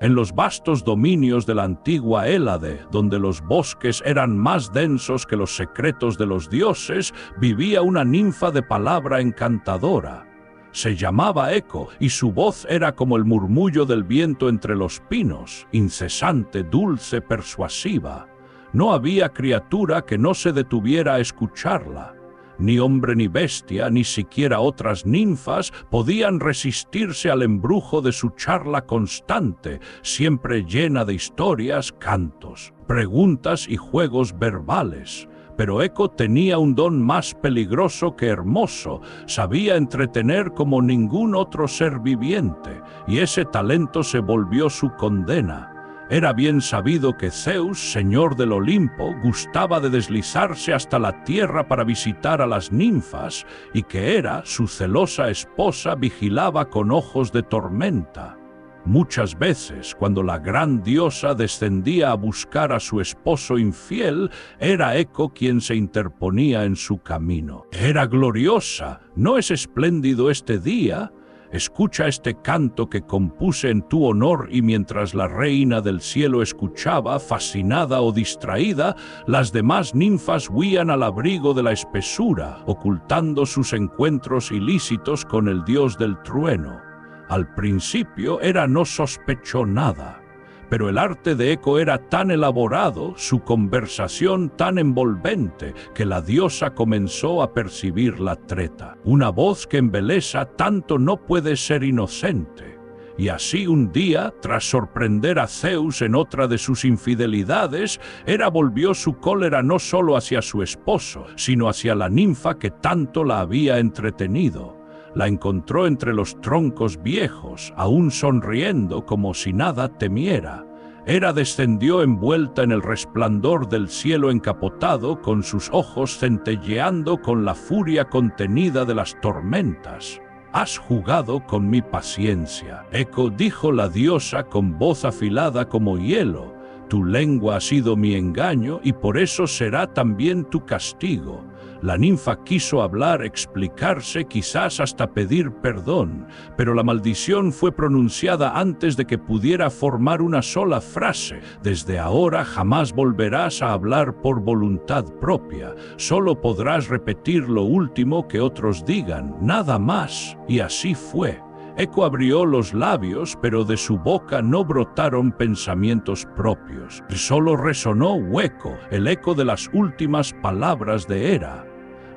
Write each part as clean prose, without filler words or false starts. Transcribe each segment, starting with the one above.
En los vastos dominios de la antigua Hélade, donde los bosques eran más densos que los secretos de los dioses, vivía una ninfa de palabra encantadora. Se llamaba Eco, y su voz era como el murmullo del viento entre los pinos, incesante, dulce, persuasiva. No había criatura que no se detuviera a escucharla. Ni hombre ni bestia, ni siquiera otras ninfas, podían resistirse al embrujo de su charla constante, siempre llena de historias, cantos, preguntas y juegos verbales. Pero Eco tenía un don más peligroso que hermoso, sabía entretener como ningún otro ser viviente, y ese talento se volvió su condena. Era bien sabido que Zeus, señor del Olimpo, gustaba de deslizarse hasta la tierra para visitar a las ninfas, y que Hera, su celosa esposa, vigilaba con ojos de tormenta. Muchas veces, cuando la gran diosa descendía a buscar a su esposo infiel, era Eco quien se interponía en su camino. «Era gloriosa, ¿no es espléndido este día? Escucha este canto que compuse en tu honor», y mientras la reina del cielo escuchaba, fascinada o distraída, las demás ninfas huían al abrigo de la espesura, ocultando sus encuentros ilícitos con el dios del trueno. Al principio Hera no sospechó nada, pero el arte de Eco era tan elaborado, su conversación tan envolvente, que la diosa comenzó a percibir la treta. Una voz que embelesa tanto no puede ser inocente. Y así un día, tras sorprender a Zeus en otra de sus infidelidades, Hera volvió su cólera no solo hacia su esposo, sino hacia la ninfa que tanto la había entretenido. La encontró entre los troncos viejos, aún sonriendo como si nada temiera. Hera descendió envuelta en el resplandor del cielo encapotado, con sus ojos centelleando con la furia contenida de las tormentas. «Has jugado con mi paciencia, Eco», dijo la diosa con voz afilada como hielo. «Tu lengua ha sido mi engaño y por eso será también tu castigo». La ninfa quiso hablar, explicarse, quizás hasta pedir perdón, pero la maldición fue pronunciada antes de que pudiera formar una sola frase. «Desde ahora jamás volverás a hablar por voluntad propia, solo podrás repetir lo último que otros digan, nada más». Y así fue. Eco abrió los labios, pero de su boca no brotaron pensamientos propios. Solo resonó hueco, el eco de las últimas palabras de Hera.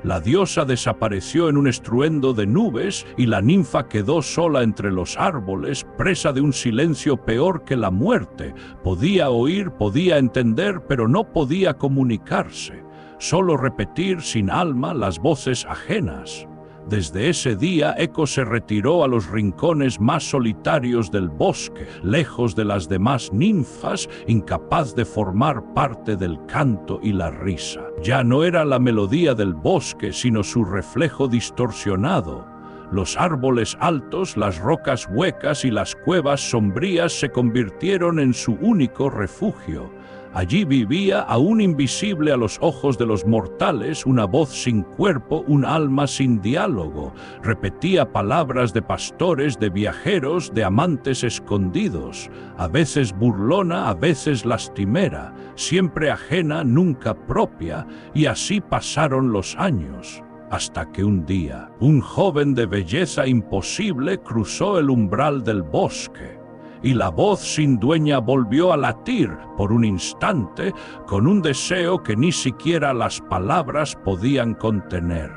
La diosa desapareció en un estruendo de nubes y la ninfa quedó sola entre los árboles, presa de un silencio peor que la muerte. Podía oír, podía entender, pero no podía comunicarse. Solo repetir sin alma las voces ajenas. Desde ese día, Eco se retiró a los rincones más solitarios del bosque, lejos de las demás ninfas, incapaz de formar parte del canto y la risa. Ya no era la melodía del bosque, sino su reflejo distorsionado. Los árboles altos, las rocas huecas y las cuevas sombrías se convirtieron en su único refugio. Allí vivía, aún invisible a los ojos de los mortales, una voz sin cuerpo, un alma sin diálogo. Repetía palabras de pastores, de viajeros, de amantes escondidos, a veces burlona, a veces lastimera, siempre ajena, nunca propia, y así pasaron los años. Hasta que un día, un joven de belleza imposible cruzó el umbral del bosque. Y la voz sin dueña volvió a latir por un instante con un deseo que ni siquiera las palabras podían contener.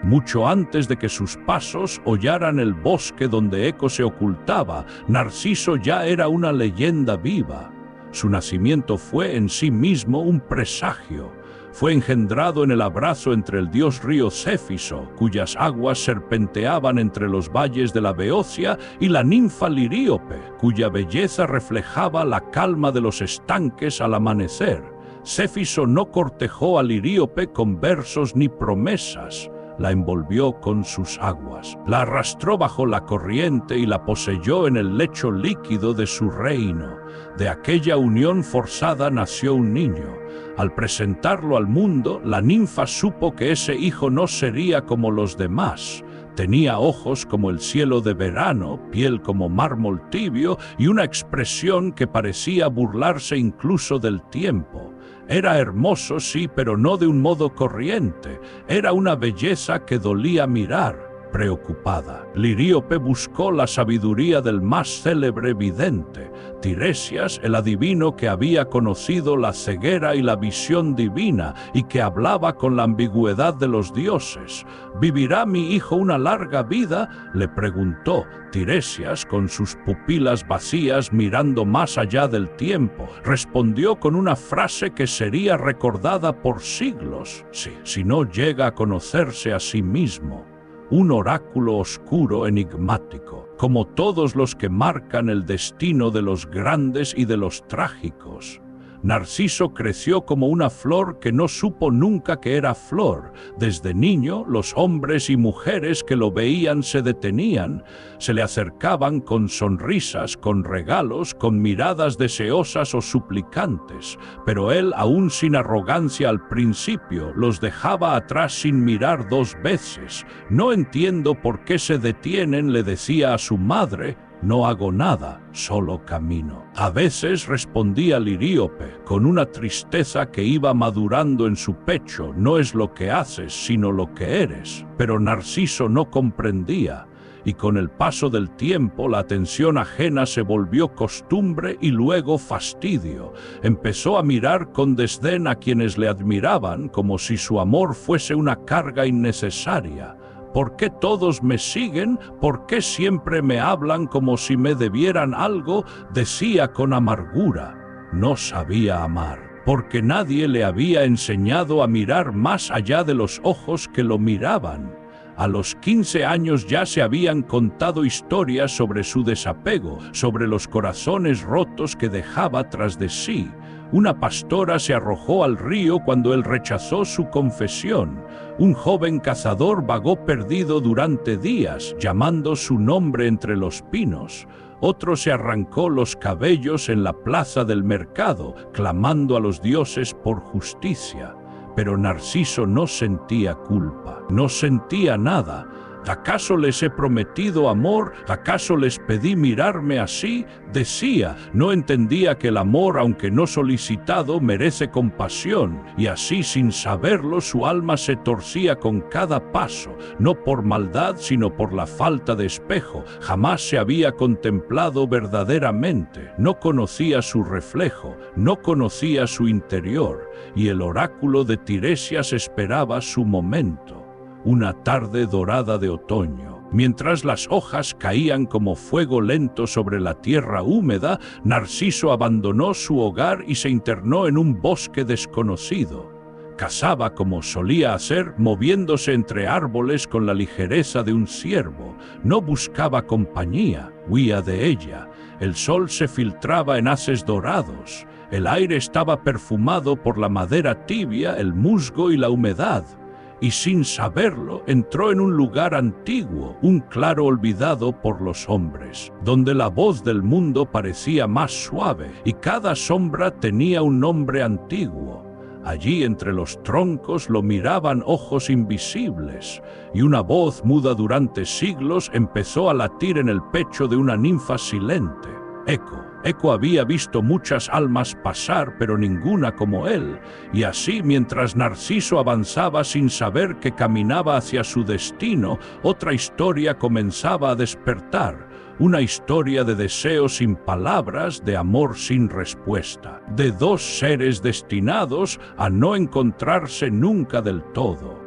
Mucho antes de que sus pasos hollaran el bosque donde Eco se ocultaba, Narciso ya era una leyenda viva. Su nacimiento fue en sí mismo un presagio. Fue engendrado en el abrazo entre el dios río Céfiso, cuyas aguas serpenteaban entre los valles de la Beocia, y la ninfa Liríope, cuya belleza reflejaba la calma de los estanques al amanecer. Céfiso no cortejó a Liríope con versos ni promesas. La envolvió con sus aguas, la arrastró bajo la corriente y la poseyó en el lecho líquido de su reino. De aquella unión forzada nació un niño. Al presentarlo al mundo, la ninfa supo que ese hijo no sería como los demás. Tenía ojos como el cielo de verano, piel como mármol tibio y una expresión que parecía burlarse incluso del tiempo. Era hermoso, sí, pero no de un modo corriente. Era una belleza que dolía mirar. Preocupada, Liríope buscó la sabiduría del más célebre vidente, Tiresias, el adivino que había conocido la ceguera y la visión divina y que hablaba con la ambigüedad de los dioses. ¿Vivirá mi hijo una larga vida?, le preguntó. Tiresias, con sus pupilas vacías mirando más allá del tiempo, respondió con una frase que sería recordada por siglos, si no llega a conocerse a sí mismo. Un oráculo oscuro enigmático, como todos los que marcan el destino de los grandes y de los trágicos. Narciso creció como una flor que no supo nunca que era flor. Desde niño, los hombres y mujeres que lo veían se detenían, se le acercaban con sonrisas, con regalos, con miradas deseosas o suplicantes, pero él, aún sin arrogancia al principio, los dejaba atrás sin mirar dos veces. «No entiendo por qué se detienen», le decía a su madre. «No hago nada, solo camino». A veces respondía Liríope, con una tristeza que iba madurando en su pecho: «No es lo que haces, sino lo que eres». Pero Narciso no comprendía, y con el paso del tiempo la atención ajena se volvió costumbre y luego fastidio. Empezó a mirar con desdén a quienes le admiraban, como si su amor fuese una carga innecesaria. ¿Por qué todos me siguen? ¿Por qué siempre me hablan como si me debieran algo?, decía con amargura. No sabía amar, porque nadie le había enseñado a mirar más allá de los ojos que lo miraban. A los 15 años ya se habían contado historias sobre su desapego, sobre los corazones rotos que dejaba tras de sí. Una pastora se arrojó al río cuando él rechazó su confesión. Un joven cazador vagó perdido durante días, llamando su nombre entre los pinos. Otro se arrancó los cabellos en la plaza del mercado, clamando a los dioses por justicia. Pero Narciso no sentía culpa, no sentía nada. ¿Acaso les he prometido amor? ¿Acaso les pedí mirarme así?, decía. No entendía que el amor, aunque no solicitado, merece compasión, y así, sin saberlo, su alma se torcía con cada paso, no por maldad, sino por la falta de espejo. Jamás se había contemplado verdaderamente, no conocía su reflejo, no conocía su interior, y el oráculo de Tiresias esperaba su momento. Una tarde dorada de otoño, mientras las hojas caían como fuego lento sobre la tierra húmeda, Narciso abandonó su hogar y se internó en un bosque desconocido. Cazaba como solía hacer, moviéndose entre árboles con la ligereza de un ciervo. No buscaba compañía, huía de ella. El sol se filtraba en haces dorados. El aire estaba perfumado por la madera tibia, el musgo y la humedad. Y sin saberlo entró en un lugar antiguo, un claro olvidado por los hombres, donde la voz del mundo parecía más suave y cada sombra tenía un nombre antiguo. Allí entre los troncos lo miraban ojos invisibles, y una voz muda durante siglos empezó a latir en el pecho de una ninfa silente. Eco había visto muchas almas pasar, pero ninguna como él, y así, mientras Narciso avanzaba sin saber que caminaba hacia su destino, otra historia comenzaba a despertar, una historia de deseo sin palabras, de amor sin respuesta, de dos seres destinados a no encontrarse nunca del todo.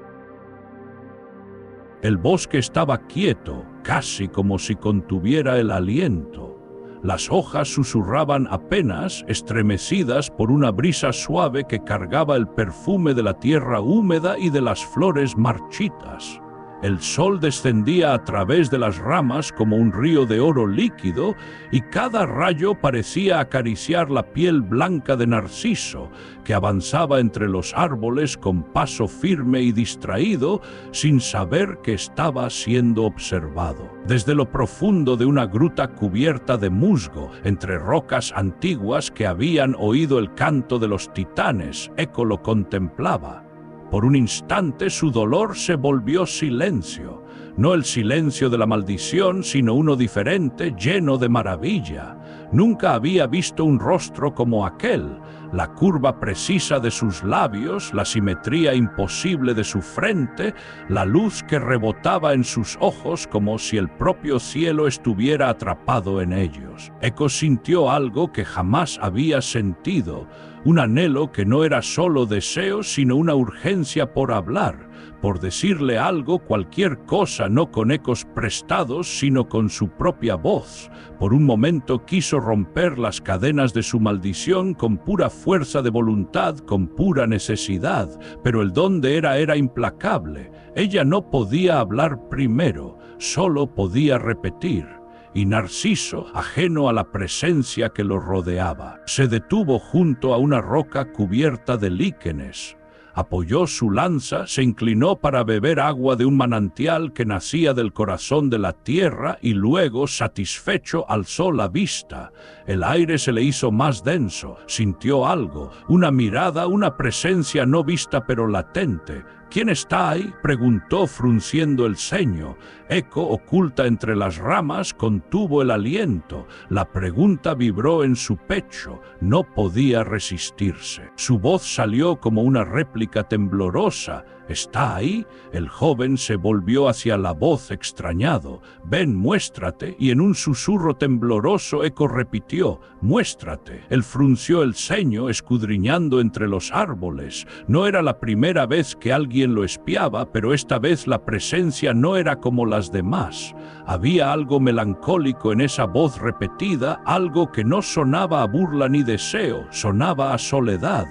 El bosque estaba quieto, casi como si contuviera el aliento. Las hojas susurraban apenas, estremecidas por una brisa suave que cargaba el perfume de la tierra húmeda y de las flores marchitas. El sol descendía a través de las ramas como un río de oro líquido, y cada rayo parecía acariciar la piel blanca de Narciso, que avanzaba entre los árboles con paso firme y distraído, sin saber que estaba siendo observado. Desde lo profundo de una gruta cubierta de musgo, entre rocas antiguas que habían oído el canto de los titanes, Eco lo contemplaba. Por un instante su dolor se volvió silencio. No el silencio de la maldición, sino uno diferente, lleno de maravilla. Nunca había visto un rostro como aquel. La curva precisa de sus labios, la simetría imposible de su frente, la luz que rebotaba en sus ojos como si el propio cielo estuviera atrapado en ellos. Eco sintió algo que jamás había sentido, un anhelo que no era solo deseo, sino una urgencia por hablar, por decirle algo, cualquier cosa, no con ecos prestados, sino con su propia voz. Por un momento quiso romper las cadenas de su maldición con pura fuerza de voluntad, con pura necesidad, pero el donde era implacable. Ella no podía hablar primero, solo podía repetir. Y Narciso, ajeno a la presencia que lo rodeaba, se detuvo junto a una roca cubierta de líquenes. Apoyó su lanza, se inclinó para beber agua de un manantial que nacía del corazón de la tierra y luego, satisfecho, alzó la vista. El aire se le hizo más denso, sintió algo, una mirada, una presencia no vista pero latente. ¿Quién está ahí?, preguntó frunciendo el ceño. Eco, oculta entre las ramas, contuvo el aliento. La pregunta vibró en su pecho. No podía resistirse. Su voz salió como una réplica temblorosa. ¿Está ahí? El joven se volvió hacia la voz extrañado. Ven, muéstrate. Y en un susurro tembloroso Eco repitió, muéstrate. Él frunció el ceño, escudriñando entre los árboles. No era la primera vez que alguien lo espiaba, pero esta vez la presencia no era como las demás. Había algo melancólico en esa voz repetida, algo que no sonaba a burla ni deseo, sonaba a soledad.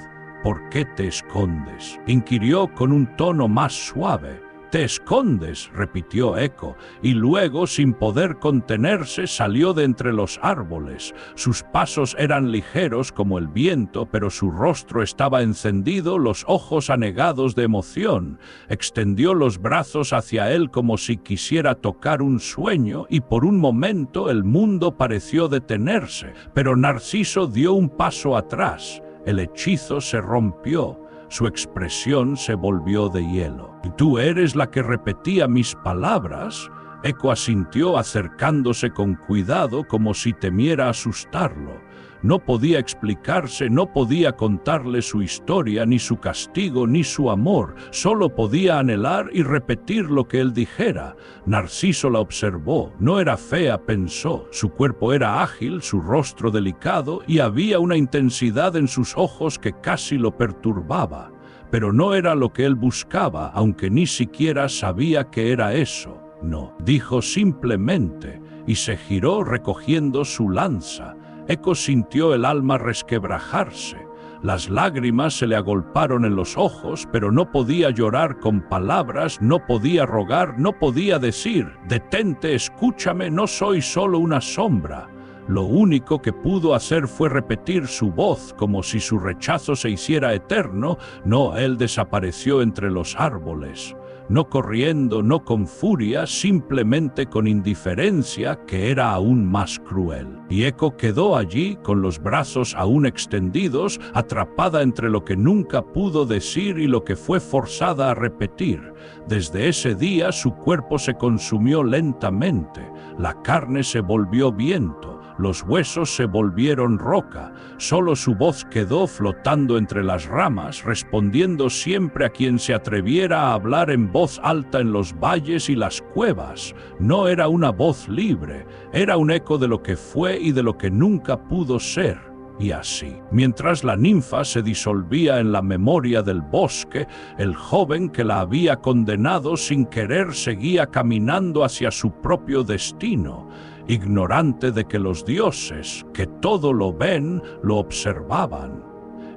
¿Por qué te escondes?, inquirió con un tono más suave. «¿Te escondes?», repitió Eco, y luego, sin poder contenerse, salió de entre los árboles. Sus pasos eran ligeros como el viento, pero su rostro estaba encendido, los ojos anegados de emoción. Extendió los brazos hacia él como si quisiera tocar un sueño, y por un momento el mundo pareció detenerse, pero Narciso dio un paso atrás. El hechizo se rompió, su expresión se volvió de hielo. «¿Tú eres la que repetía mis palabras?», Eco asintió acercándose con cuidado como si temiera asustarlo. No podía explicarse, no podía contarle su historia, ni su castigo, ni su amor. Solo podía anhelar y repetir lo que él dijera. Narciso la observó. No era fea, pensó. Su cuerpo era ágil, su rostro delicado, y había una intensidad en sus ojos que casi lo perturbaba. Pero no era lo que él buscaba, aunque ni siquiera sabía que era eso. No, dijo simplemente, y se giró recogiendo su lanza. Eco sintió el alma resquebrajarse. Las lágrimas se le agolparon en los ojos, pero no podía llorar con palabras, no podía rogar, no podía decir, «Detente, escúchame, no soy solo una sombra». Lo único que pudo hacer fue repetir su voz, como si su rechazo se hiciera eterno. No, él desapareció entre los árboles. No corriendo, no con furia, simplemente con indiferencia, que era aún más cruel. Y Eco quedó allí, con los brazos aún extendidos, atrapada entre lo que nunca pudo decir y lo que fue forzada a repetir. Desde ese día su cuerpo se consumió lentamente, la carne se volvió viento, los huesos se volvieron roca, solo su voz quedó flotando entre las ramas, respondiendo siempre a quien se atreviera a hablar en voz alta en los valles y las cuevas. No era una voz libre, era un eco de lo que fue y de lo que nunca pudo ser. Y así, mientras la ninfa se disolvía en la memoria del bosque, el joven que la había condenado sin querer seguía caminando hacia su propio destino, ignorante de que los dioses, que todo lo ven, lo observaban,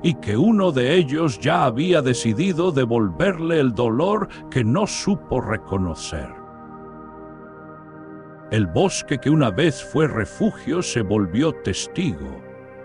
y que uno de ellos ya había decidido devolverle el dolor que no supo reconocer. El bosque que una vez fue refugio se volvió testigo.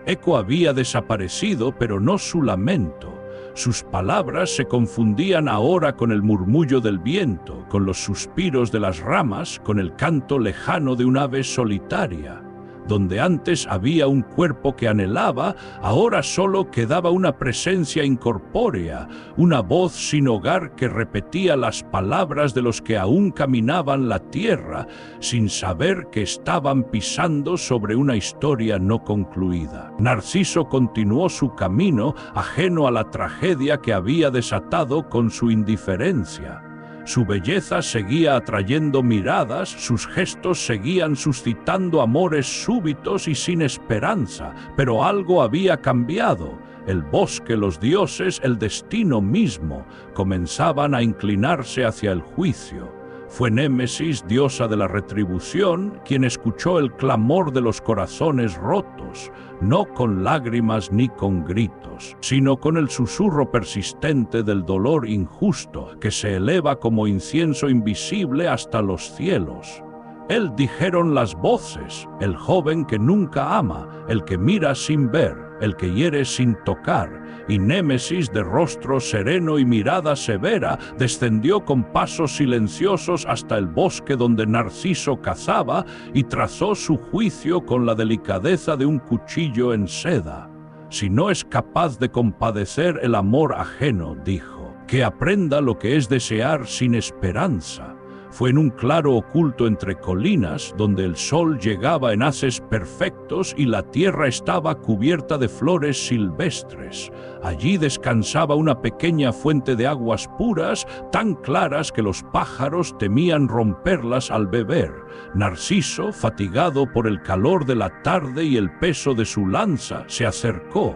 Eco había desaparecido, pero no su lamento. Sus palabras se confundían ahora con el murmullo del viento, con los suspiros de las ramas, con el canto lejano de un ave solitaria. Donde antes había un cuerpo que anhelaba, ahora solo quedaba una presencia incorpórea, una voz sin hogar que repetía las palabras de los que aún caminaban la tierra, sin saber que estaban pisando sobre una historia no concluida. Narciso continuó su camino, ajeno a la tragedia que había desatado con su indiferencia. Su belleza seguía atrayendo miradas, sus gestos seguían suscitando amores súbitos y sin esperanza, pero algo había cambiado. El bosque, los dioses, el destino mismo, comenzaban a inclinarse hacia el juicio. Fue Némesis, diosa de la retribución, quien escuchó el clamor de los corazones rotos, no con lágrimas ni con gritos, sino con el susurro persistente del dolor injusto que se eleva como incienso invisible hasta los cielos. Él dijeron las voces, el joven que nunca ama, el que mira sin ver, el que hiere sin tocar, y Némesis, de rostro sereno y mirada severa, descendió con pasos silenciosos hasta el bosque donde Narciso cazaba y trazó su juicio con la delicadeza de un cuchillo en seda. Si no es capaz de compadecer el amor ajeno, dijo, que aprenda lo que es desear sin esperanza. Fue en un claro oculto entre colinas, donde el sol llegaba en haces perfectos y la tierra estaba cubierta de flores silvestres. Allí descansaba una pequeña fuente de aguas puras, tan claras que los pájaros temían romperlas al beber. Narciso, fatigado por el calor de la tarde y el peso de su lanza, se acercó.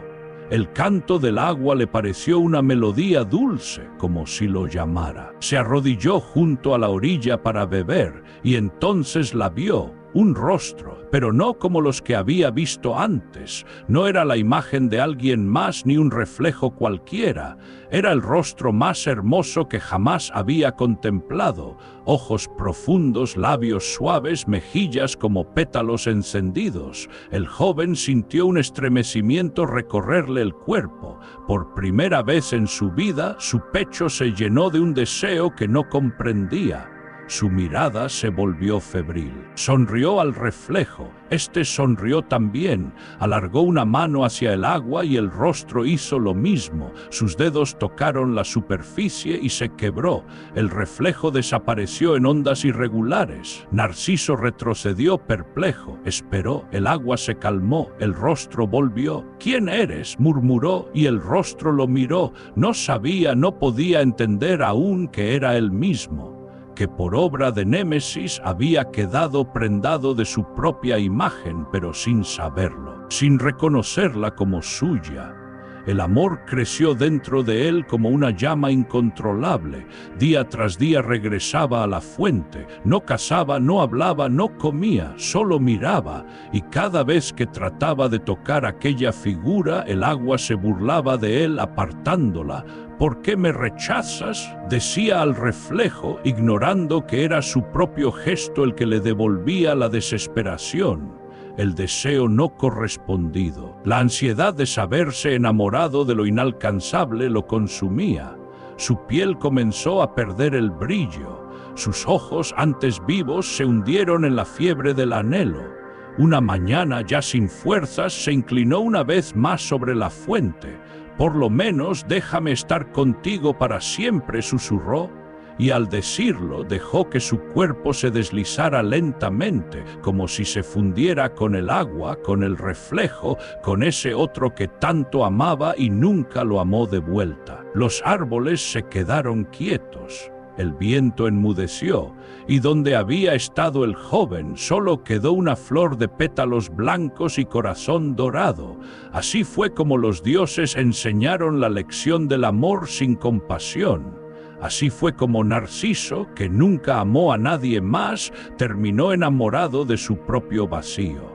El canto del agua le pareció una melodía dulce, como si lo llamara. Se arrodilló junto a la orilla para beber, y entonces la vio, un rostro, pero no como los que había visto antes. No era la imagen de alguien más ni un reflejo cualquiera. Era el rostro más hermoso que jamás había contemplado. Ojos profundos, labios suaves, mejillas como pétalos encendidos. El joven sintió un estremecimiento recorrerle el cuerpo. Por primera vez en su vida, su pecho se llenó de un deseo que no comprendía. Su mirada se volvió febril. Sonrió al reflejo. Este sonrió también. Alargó una mano hacia el agua y el rostro hizo lo mismo. Sus dedos tocaron la superficie y se quebró. El reflejo desapareció en ondas irregulares. Narciso retrocedió perplejo. Esperó. El agua se calmó. El rostro volvió. ¿Quién eres?, murmuró, y el rostro lo miró. No sabía, no podía entender aún que era él mismo, que por obra de Némesis había quedado prendado de su propia imagen, pero sin saberlo, sin reconocerla como suya. El amor creció dentro de él como una llama incontrolable. Día tras día regresaba a la fuente. No cazaba, no hablaba, no comía, solo miraba. Y cada vez que trataba de tocar aquella figura, el agua se burlaba de él apartándola. ¿Por qué me rechazas?, decía al reflejo, ignorando que era su propio gesto el que le devolvía la desesperación. El deseo no correspondido, la ansiedad de saberse enamorado de lo inalcanzable lo consumía. Su piel comenzó a perder el brillo. Sus ojos, antes vivos, se hundieron en la fiebre del anhelo. Una mañana, ya sin fuerzas, se inclinó una vez más sobre la fuente. «Por lo menos déjame estar contigo para siempre», susurró. Y al decirlo dejó que su cuerpo se deslizara lentamente, como si se fundiera con el agua, con el reflejo, con ese otro que tanto amaba y nunca lo amó de vuelta. Los árboles se quedaron quietos, el viento enmudeció, y donde había estado el joven solo quedó una flor de pétalos blancos y corazón dorado. Así fue como los dioses enseñaron la lección del amor sin compasión. Así fue como Narciso, que nunca amó a nadie más, terminó enamorado de su propio vacío.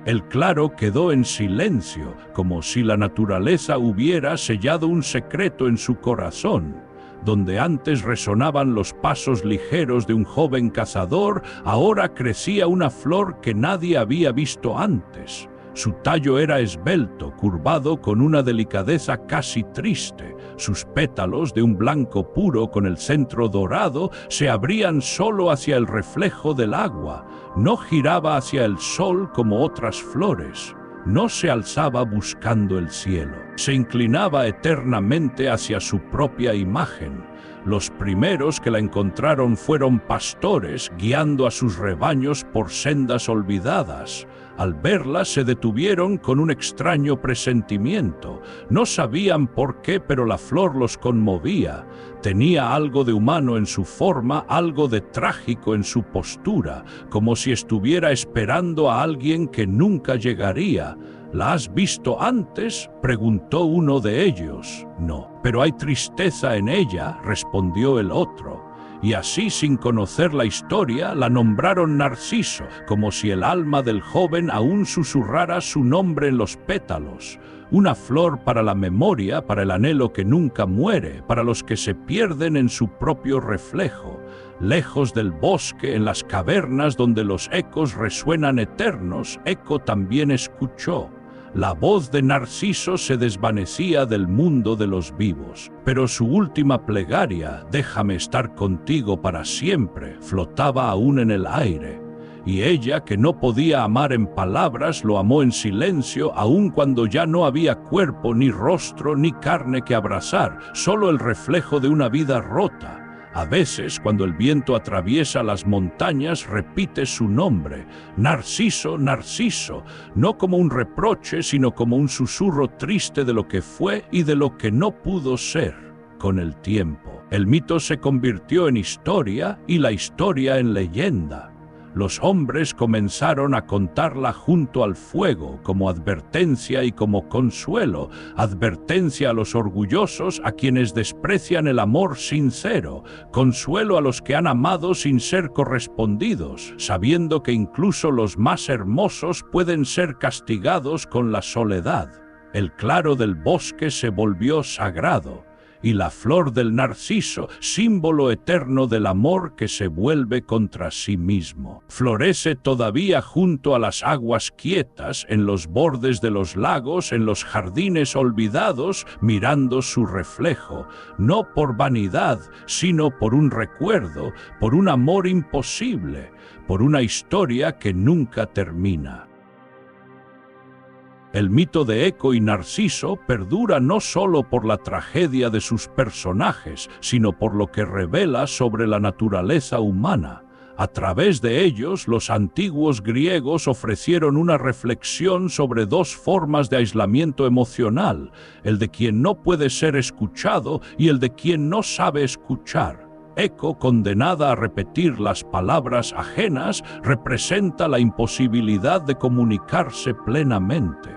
El claro quedó en silencio, como si la naturaleza hubiera sellado un secreto en su corazón. Donde antes resonaban los pasos ligeros de un joven cazador, ahora crecía una flor que nadie había visto antes. Su tallo era esbelto, curvado con una delicadeza casi triste. Sus pétalos, de un blanco puro con el centro dorado, se abrían solo hacia el reflejo del agua. No giraba hacia el sol como otras flores. No se alzaba buscando el cielo. Se inclinaba eternamente hacia su propia imagen. Los primeros que la encontraron fueron pastores, guiando a sus rebaños por sendas olvidadas. Al verla se detuvieron con un extraño presentimiento. No sabían por qué, pero la flor los conmovía. Tenía algo de humano en su forma, algo de trágico en su postura, como si estuviera esperando a alguien que nunca llegaría. ¿La has visto antes?, preguntó uno de ellos. No, pero hay tristeza en ella, respondió el otro. Y así, sin conocer la historia, la nombraron Narciso, como si el alma del joven aún susurrara su nombre en los pétalos. Una flor para la memoria, para el anhelo que nunca muere, para los que se pierden en su propio reflejo. Lejos del bosque, en las cavernas donde los ecos resuenan eternos, Eco también escuchó. La voz de Narciso se desvanecía del mundo de los vivos, pero su última plegaria, déjame estar contigo para siempre, flotaba aún en el aire. Y ella, que no podía amar en palabras, lo amó en silencio, aun cuando ya no había cuerpo, ni rostro, ni carne que abrazar, solo el reflejo de una vida rota. A veces, cuando el viento atraviesa las montañas, repite su nombre, Narciso, Narciso, no como un reproche, sino como un susurro triste de lo que fue y de lo que no pudo ser. Con el tiempo, el mito se convirtió en historia y la historia en leyenda. Los hombres comenzaron a contarla junto al fuego, como advertencia y como consuelo, advertencia a los orgullosos, a quienes desprecian el amor sincero, consuelo a los que han amado sin ser correspondidos, sabiendo que incluso los más hermosos pueden ser castigados con la soledad. El claro del bosque se volvió sagrado, y la flor del narciso, símbolo eterno del amor que se vuelve contra sí mismo. Florece todavía junto a las aguas quietas, en los bordes de los lagos, en los jardines olvidados, mirando su reflejo, no por vanidad, sino por un recuerdo, por un amor imposible, por una historia que nunca termina. El mito de Eco y Narciso perdura no solo por la tragedia de sus personajes, sino por lo que revela sobre la naturaleza humana. A través de ellos, los antiguos griegos ofrecieron una reflexión sobre dos formas de aislamiento emocional, el de quien no puede ser escuchado y el de quien no sabe escuchar. Eco, condenada a repetir las palabras ajenas, representa la imposibilidad de comunicarse plenamente.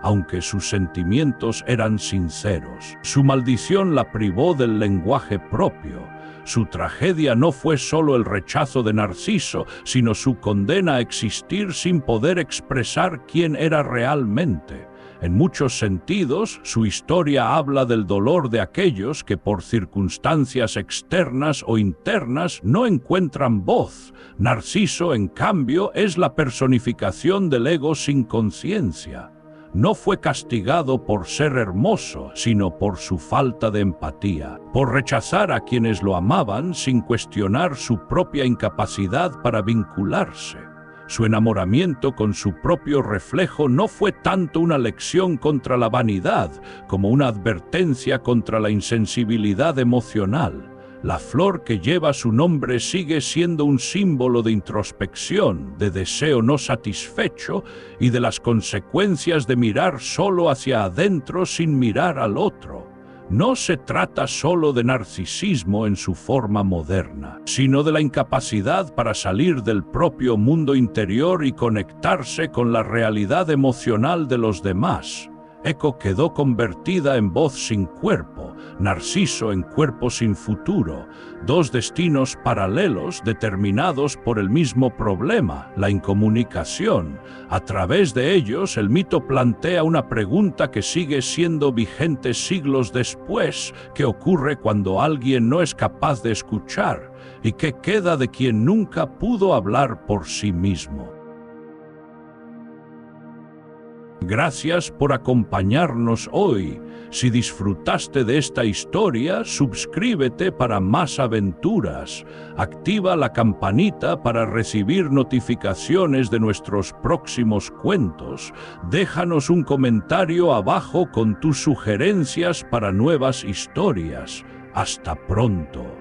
Aunque sus sentimientos eran sinceros, su maldición la privó del lenguaje propio. Su tragedia no fue solo el rechazo de Narciso, sino su condena a existir sin poder expresar quién era realmente. En muchos sentidos, su historia habla del dolor de aquellos que por circunstancias externas o internas no encuentran voz. Narciso, en cambio, es la personificación del ego sin conciencia. No fue castigado por ser hermoso, sino por su falta de empatía, por rechazar a quienes lo amaban sin cuestionar su propia incapacidad para vincularse. Su enamoramiento con su propio reflejo no fue tanto una lección contra la vanidad, como una advertencia contra la insensibilidad emocional. La flor que lleva su nombre sigue siendo un símbolo de introspección, de deseo no satisfecho y de las consecuencias de mirar solo hacia adentro sin mirar al otro. No se trata solo de narcisismo en su forma moderna, sino de la incapacidad para salir del propio mundo interior y conectarse con la realidad emocional de los demás. Eco quedó convertida en voz sin cuerpo, Narciso en cuerpo sin futuro, dos destinos paralelos determinados por el mismo problema, la incomunicación. A través de ellos, el mito plantea una pregunta que sigue siendo vigente siglos después: ¿qué ocurre cuando alguien no es capaz de escuchar? ¿Y qué queda de quien nunca pudo hablar por sí mismo? Gracias por acompañarnos hoy. Si disfrutaste de esta historia, suscríbete para más aventuras. Activa la campanita para recibir notificaciones de nuestros próximos cuentos. Déjanos un comentario abajo con tus sugerencias para nuevas historias. Hasta pronto.